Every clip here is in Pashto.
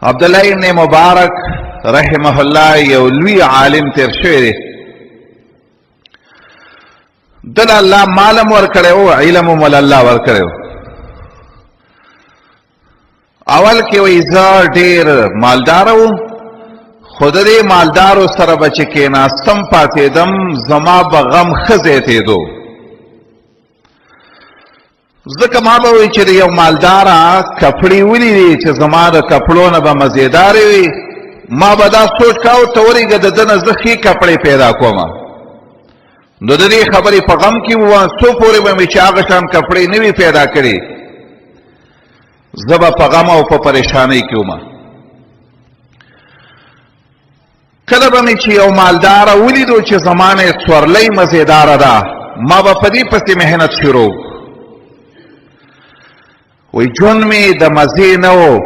عبدالله ابن مبارک رحمه الله یو لوی عالم تیر شوی دی. دل الله مالم ورکړی و، علم هم الله ورکړی و. اول کې وایي زه ډېر مالدار وم، خو د دې مالدارو سره به چې کېناستم پاتېدم زما به غم ښه زیاتېدو. ځکه ما به وایي چې د یو مالداره کپړې ولیدې چې زما د کپړو نه به مزېدارې وي، ما به دا سوچ کاوه ته ورېږه د ده نه زه ښې کپړې پیدا کومه. نو د دې خبرې په غم کې وم، څو پورې به مې چې هغه شان کپړې نه وي پیدا کړې، زه به په غم او په پریشانۍ کې وم. کله به مې چې یو مالداره ولیدو چې زما نه یې څورلۍ مزېداره ده، ما به په دې پسې محنت شروع. وی ژوند مې د مزې نه و،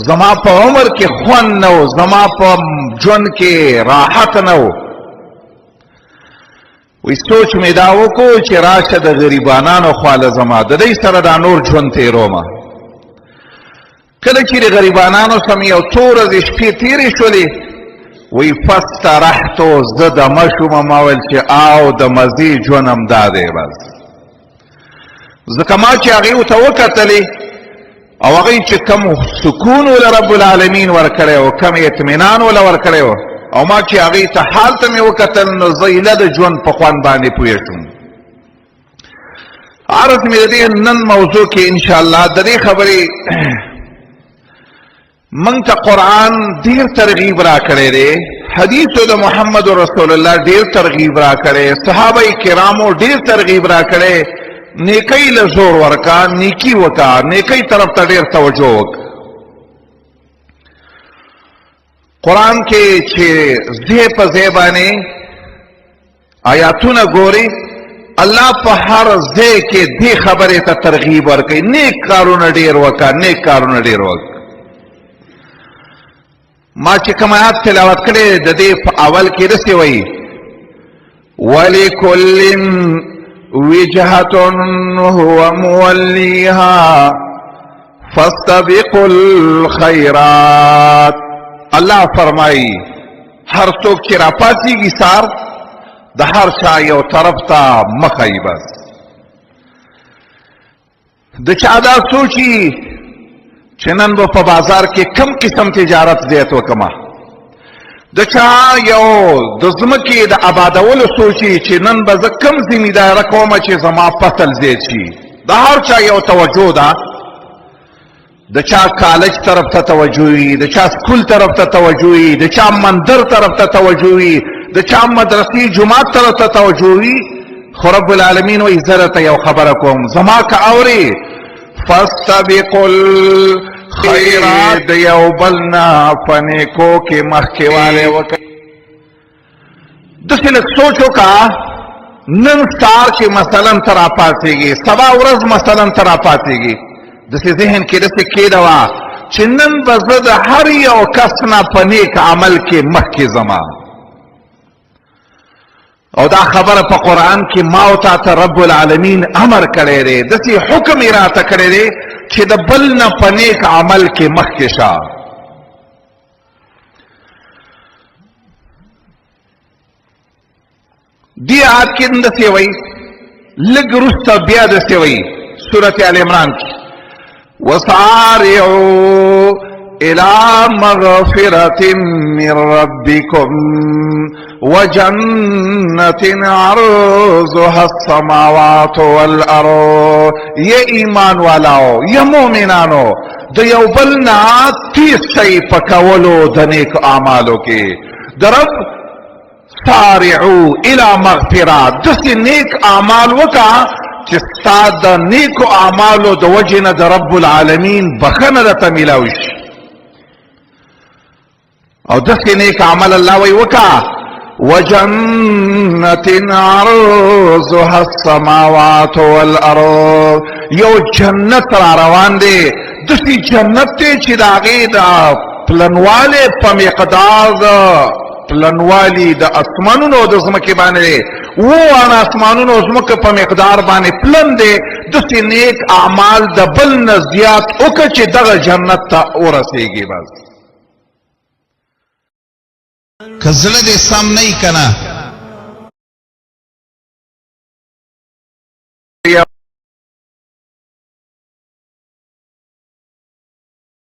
زما په عمر کې خوند نه و، زما په ژوند کې راحت نه و. وی سوچ مې دا وکړو چې راشه د غریبانانو خواله زما د دوی سره دا نور ژوند تېرومه. کله چې د غریبانانو سم یو څو ورځې شپې تېرې شولې، وی فاسترحتو زه دمه شومه. ما ویل چې او د مزې ژوند همدا دی بس. ځکه ما چې هغې ورته وکتلې او هغې چې کم سکون وله رب العالمین ورکړی و، کم اطمینان وله ورکړی و، او ما چې هغې ته حال ته مې وکتل، نو زه ایله د ژوند په خوند باندې پوه شوم. عرض مې د دې نن موضوع کې انشاءالله د دې خبرې موږ ته قرآن ډېر ترغیب را کړی دی، حدیثو د محمد رسول الله ډېر ترغیب را کړی، صحابه کرامو ډېر ترغیب را کړی. نیکی له زور ورکا، نیکی وکا، نیکی طرف ته ډېر توجه وک. قرآن کې چې ځای په ځای باندې آیاتونه ګوري، الله په هر ځای کې دې خبرې ته ترغیب ورکوي، نیک کارونه ډېر وکا، نیک کارونه ډېر وکا. ما چې کوم آیات تلاوت کړی د دې په اول کې داسې وایي ولکل وجهة هو موليها فاستبقوا الخيرات. الله فرمایي هر څوک چې راپاڅېږي سار د هر چا یو طرف ته مخه یي. بس د چا دا سوچي چې نن به په بازار کې کم قسم تجارت زیات وکړمه، د چا یو د ځمکې د آبادولو سوچي چې نن به زه کم ذمېداره کومه چې زما فصل زیات شي. د هر چا یو توجه ده، د چا کالج طرف ته توجه وي، د چا سکول طرف ته توجه وي، د چا مندر طرف ته توجه وي، د چا مدرسې جماعت طرف ته توجه وي. خو رب العالمین وایي زه درته یو خبره کوم، زما که اورې فاستبقوا الخيرات، د یو بل نه په نیکو کې مخکې والی وکړئ. داسې لږ سوچ وکړه، نن سهار چې مثلا ته راپاڅېږي، سبا ورځ مثلا ته راپاڅېږي، داسې ذهن کې داسې کېده وه چې نن به زه د هر یو کس نه په نیک عمل کې مخکې ځمه. او دا خبره په قرآن کې ما او تا ته رب العالمین امر کړی دی، داسې حکم یې راته کړی دی چې د بل نه په نیک عمل کې مخکې شه. دې آیات کې داسې وایي، لږ وروسته بیا داسې وایي سورت آل عمران کې وسارعوا إلى مغفرة من ربكم وجنة عرضها السماوات والأرض. یہ ایمان والاو، یہ مومنانو، د یو بل نه تیز شئ په کولو د نیک اعمالو کې. د رب سارعو الى مغفرة، داسې نیک اعمال وکړه چې ستا د نیکو اعمالو د وجې نه د رب العالمین بخښنه درته میلاوي شي. او داسې نیک عمل الله وایي وکړه وجنة عرضها السماوات والأرض. یو جنت را روان دی، داسې جنت دی چې د هغې د پلنوالی په مقدار د پلنوالی د اسمانونو د ځمکې باندې وانه اسمانونو ځمکه په مقدار باندې پلن دی. داسې نیک اعمال د بل نه زیات وکړه چې دغه جنت ته ورسېږي. بس که زړه دې سم نه وي که نه